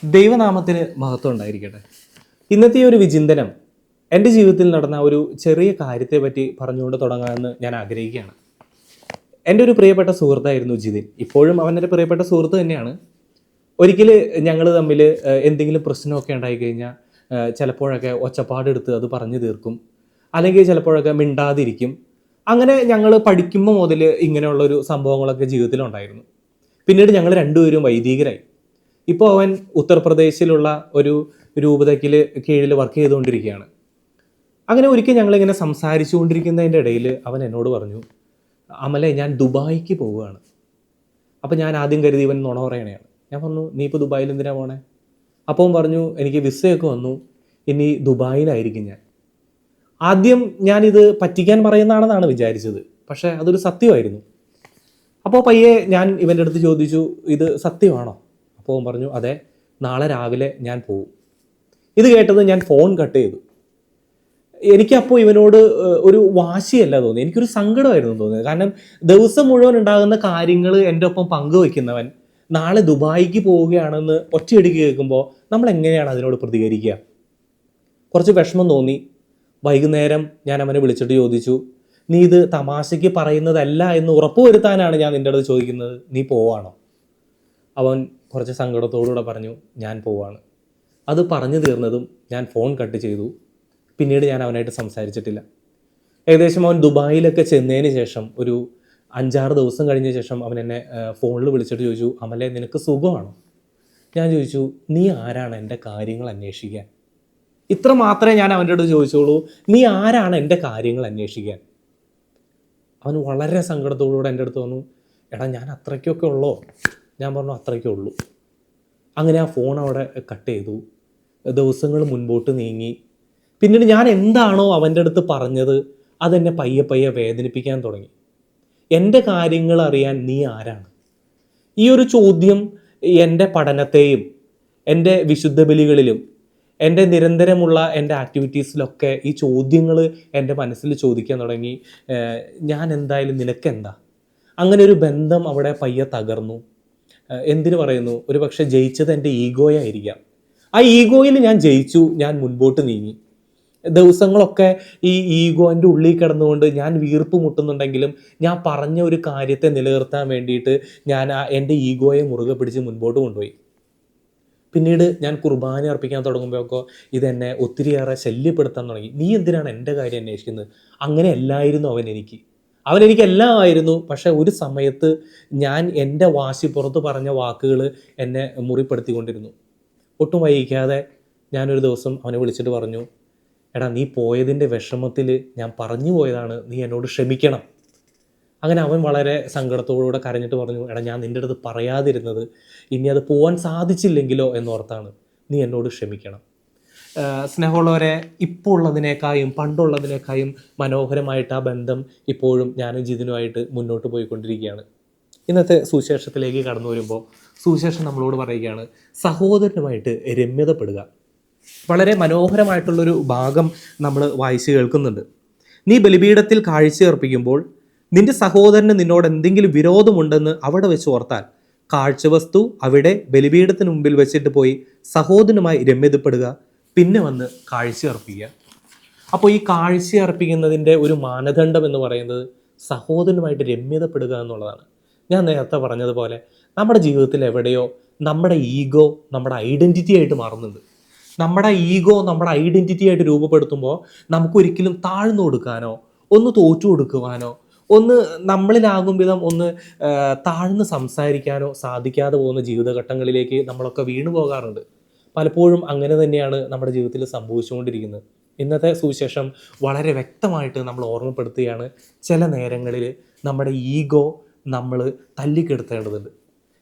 ദൈവനാമത്തിന് മഹത്വം ഉണ്ടായിരിക്കട്ടെ. ഇന്നത്തെ ഈ ഒരു വിചിന്തനം എൻ്റെ ജീവിതത്തിൽ നടന്ന ഒരു ചെറിയ കാര്യത്തെ പറ്റി പറഞ്ഞുകൊണ്ട് തുടങ്ങാമെന്ന് ഞാൻ ആഗ്രഹിക്കുകയാണ്. എൻ്റെ ഒരു പ്രിയപ്പെട്ട സുഹൃത്തായിരുന്നു ജിതിൻ. ഇപ്പോഴും അവൻ എൻ്റെ പ്രിയപ്പെട്ട സുഹൃത്ത് തന്നെയാണ്. ഒരിക്കൽ ഞങ്ങൾ തമ്മിൽ എന്തെങ്കിലും പ്രശ്നമൊക്കെ ഉണ്ടായിക്കഴിഞ്ഞാൽ ചിലപ്പോഴൊക്കെ ഒച്ചപ്പാടെടുത്ത് അത് പറഞ്ഞു തീർക്കും, അല്ലെങ്കിൽ ചിലപ്പോഴൊക്കെ മിണ്ടാതിരിക്കും. അങ്ങനെ ഞങ്ങൾ പഠിക്കുമ്പോൾ മുതൽ ഇങ്ങനെയുള്ളൊരു സംഭവങ്ങളൊക്കെ ജീവിതത്തിലുണ്ടായിരുന്നു. പിന്നീട് ഞങ്ങൾ രണ്ടുപേരും വൈദികരായി. ഇപ്പോൾ അവൻ ഉത്തർപ്രദേശിലുള്ള ഒരു രൂപതയ്ക്ക് കീഴിൽ വർക്ക് ചെയ്തുകൊണ്ടിരിക്കുകയാണ്. അങ്ങനെ ഒരിക്കൽ ഞങ്ങളിങ്ങനെ സംസാരിച്ചുകൊണ്ടിരിക്കുന്നതിൻ്റെ ഇടയിൽ അവൻ എന്നോട് പറഞ്ഞു, അമലെ, ഞാൻ ദുബായിക്ക് പോവുകയാണ്. അപ്പോൾ ഞാൻ ആദ്യം കരുതി ഇവൻ നുണ പറയണയാണ്. ഞാൻ പറഞ്ഞു, നീ ഇപ്പോൾ ദുബായിൽ എന്തിനാണ് പോണേ? അപ്പോൾ അവൻ പറഞ്ഞു, എനിക്ക് വിസയൊക്കെ വന്നു, ഇനി ദുബായിലായിരിക്കും ഞാൻ. ആദ്യം ഞാനിത് പറ്റിക്കാൻ പറയുന്നതാണെന്നാണ് വിചാരിച്ചത്, പക്ഷേ അതൊരു സത്യമായിരുന്നു. അപ്പോൾ പയ്യെ ഞാൻ ഇവൻ്റെ അടുത്ത് ചോദിച്ചു, ഇത് സത്യമാണോ? അപ്പോൾ അവൻ പറഞ്ഞു, അതെ, നാളെ രാവിലെ ഞാൻ പോവും. ഇത് കേട്ടത് ഞാൻ ഫോൺ കട്ട് ചെയ്തു. എനിക്കപ്പോൾ ഇവനോട് ഒരു വാശിയല്ല തോന്നി, എനിക്കൊരു സങ്കടമായിരുന്നു തോന്നിയത്. കാരണം ദിവസം മുഴുവൻ ഉണ്ടാകുന്ന കാര്യങ്ങൾ എൻ്റെ ഒപ്പം പങ്കുവയ്ക്കുന്നവൻ നാളെ ദുബായിക്ക് പോവുകയാണെന്ന് ഒറ്റയടിക്ക് കേൾക്കുമ്പോൾ നമ്മൾ എങ്ങനെയാണ് അതിനോട് പ്രതികരിക്കുക? കുറച്ച് വിഷമം തോന്നി. വൈകുന്നേരം ഞാൻ അവനെ വിളിച്ചിട്ട് ചോദിച്ചു, നീ ഇത് തമാശയ്ക്ക് പറയുന്നതല്ല എന്ന് ഉറപ്പുവരുത്താനാണ് ഞാൻ നിൻ്റെ അടുത്ത് ചോദിക്കുന്നത്, നീ പോവാണോ? അവൻ കുറച്ച് സങ്കടത്തോടുകൂടെ പറഞ്ഞു, ഞാൻ പോവാണ്. അത് പറഞ്ഞു തീർന്നതും ഞാൻ ഫോൺ കട്ട് ചെയ്തു. പിന്നീട് ഞാൻ അവനായിട്ട് സംസാരിച്ചിട്ടില്ല. ഏകദേശം അവൻ ദുബായിലൊക്കെ ചെന്നതിന് ശേഷം ഒരു 5-6 ദിവസം കഴിഞ്ഞ ശേഷം അവൻ എന്നെ ഫോണിൽ വിളിച്ചിട്ട് ചോദിച്ചു, അമലെ, നിനക്ക് സുഖമാണോ? ഞാൻ ചോദിച്ചു, നീ ആരാണ് എൻ്റെ കാര്യങ്ങൾ അന്വേഷിക്കാൻ? ഇത്ര മാത്രമേ ഞാൻ അവൻ്റെ അടുത്ത് ചോദിച്ചോളൂ, നീ ആരാണ് എൻ്റെ കാര്യങ്ങൾ അന്വേഷിക്കാൻ? അവൻ വളരെ സങ്കടത്തോടുകൂടെ എൻ്റെ അടുത്ത് വന്നു, എടാ, ഞാൻ അത്രയ്ക്കൊക്കെ ഉള്ളോ? ഞാൻ പറഞ്ഞു, അത്രയ്ക്കേ ഉള്ളൂ. അങ്ങനെ ആ ഫോൺ അവിടെ കട്ട് ചെയ്തു. ദിവസങ്ങൾ മുൻപോട്ട് നീങ്ങി. പിന്നീട് ഞാൻ എന്താണോ അവൻ്റെ അടുത്ത് പറഞ്ഞത് അതെന്നെ പയ്യെ പയ്യെ വേദനിപ്പിക്കാൻ തുടങ്ങി. എൻ്റെ കാര്യങ്ങൾ അറിയാൻ നീ ആരാണ്? ഈ ഒരു ചോദ്യം എൻ്റെ പഠനത്തെയും എൻ്റെ വിശുദ്ധ ബലികളിലും എൻ്റെ നിരന്തരമുള്ള എൻ്റെ ആക്ടിവിറ്റീസിലൊക്കെ ഈ ചോദ്യങ്ങൾ എൻ്റെ മനസ്സിൽ ചോദിക്കാൻ തുടങ്ങി. ഞാൻ എന്തായാലും നിനക്കെന്താ? അങ്ങനെ ഒരു ബന്ധം അവിടെ പയ്യെ തകർന്നു. എന്തിനു പറയുന്നു, ഒരു പക്ഷേ ജയിച്ചത് എൻ്റെ ഈഗോയായിരിക്കാം. ആ ഈഗോയിൽ ഞാൻ ജയിച്ചു, ഞാൻ മുൻപോട്ട് നീങ്ങി. ദിവസങ്ങളൊക്കെ ഈ ഈഗോൻ്റെ ഉള്ളിൽ കിടന്നുകൊണ്ട് ഞാൻ വീർപ്പ് മുട്ടുന്നുണ്ടെങ്കിലും ഞാൻ പറഞ്ഞ ഒരു കാര്യത്തെ നിലനിർത്താൻ വേണ്ടിയിട്ട് ഞാൻ എൻ്റെ ഈഗോയെ മുറുകെ പിടിച്ച് മുൻപോട്ട് കൊണ്ടുപോയി. പിന്നീട് ഞാൻ കുർബാന അർപ്പിക്കാൻ തുടങ്ങുമ്പോഴൊക്കെ ഇതെന്നെ ഒത്തിരിയേറെ ശല്യപ്പെടുത്താൻ തുടങ്ങി. നീ എന്തിനാണ് എൻ്റെ കാര്യം അന്വേഷിക്കുന്നത്? അങ്ങനെ അല്ലായിരുന്നു അവനെനിക്ക് എല്ലാം ആയിരുന്നു. പക്ഷേ ഒരു സമയത്ത് ഞാൻ എൻ്റെ വാശിപ്പുറത്ത് പറഞ്ഞ വാക്കുകൾ എന്നെ മുറിപ്പെടുത്തിക്കൊണ്ടിരുന്നു. ഒട്ടും വൈകിക്കാതെ ഞാനൊരു ദിവസം അവനെ വിളിച്ചിട്ട് പറഞ്ഞു, എടാ, നീ പോയതിൻ്റെ വിഷമത്തിൽ ഞാൻ പറഞ്ഞു പോയതാണ്, നീ എന്നോട് ക്ഷമിക്കണം. അങ്ങനെ അവൻ വളരെ സങ്കടത്തോടുകൂടെ കരഞ്ഞിട്ട് പറഞ്ഞു, എടാ, ഞാൻ നിൻ്റെ അടുത്ത് പറയാതിരുന്നത് ഇനി അത് പോകാൻ സാധിച്ചില്ലെങ്കിലോ എന്നോർത്താണ്, നീ എന്നോട് ക്ഷമിക്കണം. സ്നേഹമുള്ളവരെ, ഇപ്പോൾ ഉള്ളതിനേക്കാളും പണ്ടുള്ളതിനേക്കാളും മനോഹരമായിട്ട് ആ ബന്ധം ഇപ്പോഴും ഞാനും ജിതിനുമായിട്ട് മുന്നോട്ട് പോയിക്കൊണ്ടിരിക്കുകയാണ്. ഇന്നത്തെ സുവിശേഷത്തിലേക്ക് കടന്നു വരുമ്പോൾ സുവിശേഷം നമ്മളോട് പറയുകയാണ്, സഹോദരനുമായിട്ട് രമ്യതപ്പെടുക. വളരെ മനോഹരമായിട്ടുള്ളൊരു ഭാഗം നമ്മൾ വായിച്ച് കേൾക്കുന്നുണ്ട്. നീ ബലിപീഠത്തിൽ കാഴ്ചയർപ്പിക്കുമ്പോൾ നിന്റെ സഹോദരന് നിന്നോട് എന്തെങ്കിലും വിരോധമുണ്ടെന്ന് അവിടെ വെച്ച് ഓർത്താൽ കാഴ്ചവസ്തു അവിടെ ബലിപീഠത്തിന് മുമ്പിൽ വെച്ചിട്ട് പോയി സഹോദരനുമായി രമ്യതപ്പെടുക, പിന്നെ വന്ന് കാഴ്ചയർപ്പിക്കുക. അപ്പോൾ ഈ കാഴ്ചയർപ്പിക്കുന്നതിൻ്റെ ഒരു മാനദണ്ഡം എന്ന് പറയുന്നത് സഹോദരനുമായിട്ട് രമ്യതപ്പെടുക എന്നുള്ളതാണ്. ഞാൻ നേരത്തെ പറഞ്ഞതുപോലെ നമ്മുടെ ജീവിതത്തിൽ എവിടെയോ നമ്മുടെ ഈഗോ നമ്മുടെ ഐഡൻറ്റിറ്റി ആയിട്ട് മാറുന്നുണ്ട്. നമ്മുടെ ഈഗോ നമ്മുടെ ഐഡൻറ്റിറ്റി ആയിട്ട് രൂപപ്പെടുത്തുമ്പോൾ നമുക്കൊരിക്കലും താഴ്ന്നു കൊടുക്കാനോ ഒന്ന് തോറ്റു കൊടുക്കുവാനോ ഒന്ന് നമ്മളിലാകും വിധം ഒന്ന് താഴ്ന്ന് സംസാരിക്കാനോ സാധിക്കാതെ പോകുന്ന ജീവിതഘട്ടങ്ങളിലേക്ക് നമ്മളൊക്കെ വീണു പോകാറുണ്ട്. പലപ്പോഴും അങ്ങനെ തന്നെയാണ് നമ്മുടെ ജീവിതത്തിൽ സംഭവിച്ചുകൊണ്ടിരിക്കുന്നത്. ഇന്നത്തെ സുവിശേഷം വളരെ വ്യക്തമായിട്ട് നമ്മൾ ഓർമ്മപ്പെടുത്തുകയാണ്, ചില നേരങ്ങളിൽ നമ്മുടെ ഈഗോ നമ്മൾ തല്ലിക്കെടുത്തേണ്ടതുണ്ട്.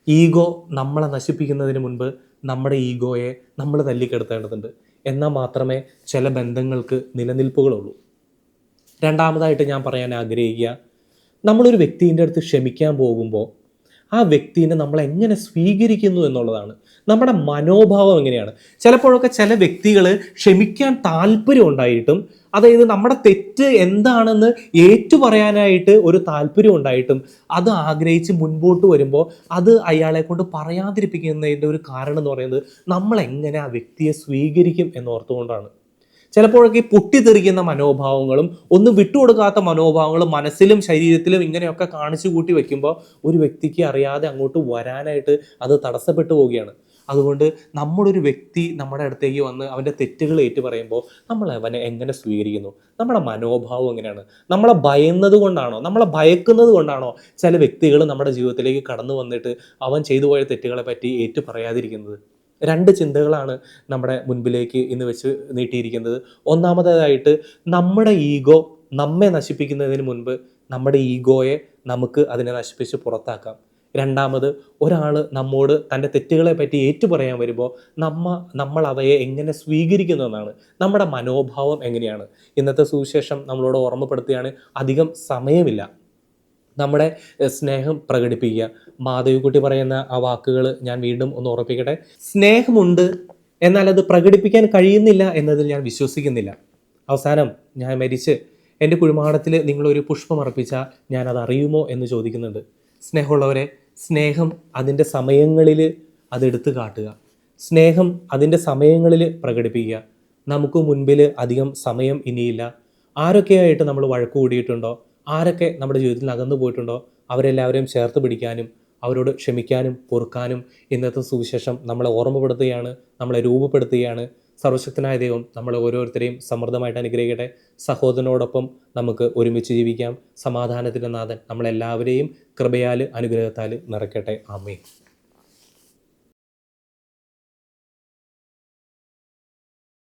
ഈഗോ നമ്മളെ നശിപ്പിക്കുന്നതിന് മുൻപ് നമ്മുടെ ഈഗോയെ നമ്മൾ തല്ലിക്കെടുത്തേണ്ടതുണ്ട്. എന്നാൽ മാത്രമേ ചില ബന്ധങ്ങൾക്ക് നിലനിൽപ്പുകളുള്ളൂ. രണ്ടാമതായിട്ട് ഞാൻ പറയാൻ ആഗ്രഹിക്കുക, നമ്മളൊരു വ്യക്തിൻ്റെ അടുത്ത് ക്ഷമിക്കാൻ പോകുമ്പോൾ ആ വ്യക്തിനെ നമ്മൾ എങ്ങനെ സ്വീകരിക്കുന്നു എന്നുള്ളതാണ്. നമ്മുടെ മനോഭാവം എങ്ങനെയാണ്. ചിലപ്പോഴൊക്കെ ചില വ്യക്തികൾ ക്ഷമിക്കാൻ താല്പര്യം ഉണ്ടായിട്ടും, അതായത് നമ്മുടെ തെറ്റ് എന്താണെന്ന് ഏറ്റുപറയാനായിട്ട് ഒരു താല്പര്യം ഉണ്ടായിട്ടും അത് ആഗ്രഹിച്ച് മുൻപോട്ട് വരുമ്പോൾ അത് അയാളെ കൊണ്ട് പറയാതിരിപ്പിക്കുന്നതിൻ്റെ ഒരു കാരണം എന്ന് പറയുന്നത് നമ്മൾ എങ്ങനെ ആ വ്യക്തിയെ സ്വീകരിക്കും എന്നോർത്തുകൊണ്ടാണ്. ചിലപ്പോഴൊക്കെ ഈ പൊട്ടിത്തെറിക്കുന്ന മനോഭാവങ്ങളും ഒന്നും വിട്ടുകൊടുക്കാത്ത മനോഭാവങ്ങളും മനസ്സിലും ശരീരത്തിലും ഇങ്ങനെയൊക്കെ കാണിച്ചു കൂട്ടി വെക്കുമ്പോൾ ഒരു വ്യക്തിക്ക് അറിയാതെ അങ്ങോട്ട് വരാനായിട്ട് അത് തടസ്സപ്പെട്ടു പോവുകയാണ്. അതുകൊണ്ട് നമ്മുടെ ഒരു വ്യക്തി നമ്മുടെ അടുത്തേക്ക് വന്ന് അവൻ്റെ തെറ്റുകൾ ഏറ്റു പറയുമ്പോൾ നമ്മൾ അവനെ എങ്ങനെ സ്വീകരിക്കുന്നു, നമ്മുടെ മനോഭാവം എങ്ങനെയാണ്, നമ്മളെ ഭയന്നത് കൊണ്ടാണോ, നമ്മളെ ഭയക്കുന്നത് കൊണ്ടാണോ ചില വ്യക്തികൾ നമ്മുടെ ജീവിതത്തിലേക്ക് കടന്നു വന്നിട്ട് അവൻ ചെയ്തു പോയ തെറ്റുകളെ പറ്റി ഏറ്റു പറയാതിരിക്കുന്നത്? രണ്ട് ചിന്തകളാണ് നമ്മുടെ മുൻപിലേക്ക് ഇന്ന് വെച്ച് നീട്ടിയിരിക്കുന്നത്. ഒന്നാമതായിട്ട്, നമ്മുടെ ഈഗോ നമ്മെ നശിപ്പിക്കുന്നതിന് മുൻപ് നമ്മുടെ ഈഗോയെ നമുക്ക് അതിനെ നശിപ്പിച്ച് പുറത്താക്കാം. രണ്ടാമത്, ഒരാൾ നമ്മോട് തൻ്റെ തെറ്റുകളെ പറ്റി ഏറ്റുപറയാൻ വരുമ്പോൾ നമ്മൾ അവയെ എങ്ങനെ സ്വീകരിക്കുന്നു എന്നാണ്. നമ്മുടെ മനോഭാവം എങ്ങനെയാണ്. ഇന്നത്തെ സുവിശേഷം നമ്മളോട് ഓർമ്മപ്പെടുത്തുകയാണ്, അധികം സമയമില്ല, നമ്മുടെ സ്നേഹം പ്രകടിപ്പിക്കുക. മാധവിക്കുട്ടി പറയുന്ന ആ വാക്കുകൾ ഞാൻ വീണ്ടും ഒന്ന് ഉറപ്പിക്കട്ടെ. സ്നേഹമുണ്ട്, എന്നാൽ അത് പ്രകടിപ്പിക്കാൻ കഴിയുന്നില്ല എന്നതിൽ ഞാൻ വിശ്വസിക്കുന്നില്ല. അവസാനം ഞാൻ മരിച്ച് എൻ്റെ കുഴിമാടത്തിൽ നിങ്ങളൊരു പുഷ്പം അർപ്പിച്ചാൽ ഞാൻ അത് അറിയുമോ എന്ന് ചോദിക്കുന്നുണ്ട്. സ്നേഹമുള്ളവരെ, സ്നേഹം അതിൻ്റെ സമയങ്ങളിൽ അതെടുത്ത് കാട്ടുക. സ്നേഹം അതിൻ്റെ സമയങ്ങളിൽ പ്രകടിപ്പിക്കുക. നമുക്ക് മുൻപിൽ അധികം സമയം ഇനിയില്ല. ആരൊക്കെയായിട്ട് നമ്മൾ വഴക്ക് കൂടിയിട്ടുണ്ടോ, ആരൊക്കെ നമ്മുടെ ജീവിതത്തിൽ അകന്നു പോയിട്ടുണ്ടോ, അവരെല്ലാവരെയും ചേർത്ത് പിടിക്കാനും അവരോട് ക്ഷമിക്കാനും പൊറുക്കാനും ഇന്നത്തെ സുവിശേഷം നമ്മളെ ഓർമ്മപ്പെടുത്തുകയാണ്, നമ്മളെ രൂപപ്പെടുത്തുകയാണ്. സർവശക്തനായ ദൈവം നമ്മളെ ഓരോരുത്തരെയും സമൃദ്ധമായിട്ട് അനുഗ്രഹിക്കട്ടെ. സഹോദരനോടൊപ്പം നമുക്ക് ഒരുമിച്ച് ജീവിക്കാം. സമാധാനത്തിൻ്റെ നാഥൻ നമ്മളെല്ലാവരെയും കൃപയാൽ അനുഗ്രഹത്താൽ നിറയ്ക്കട്ടെ. ആമേൻ.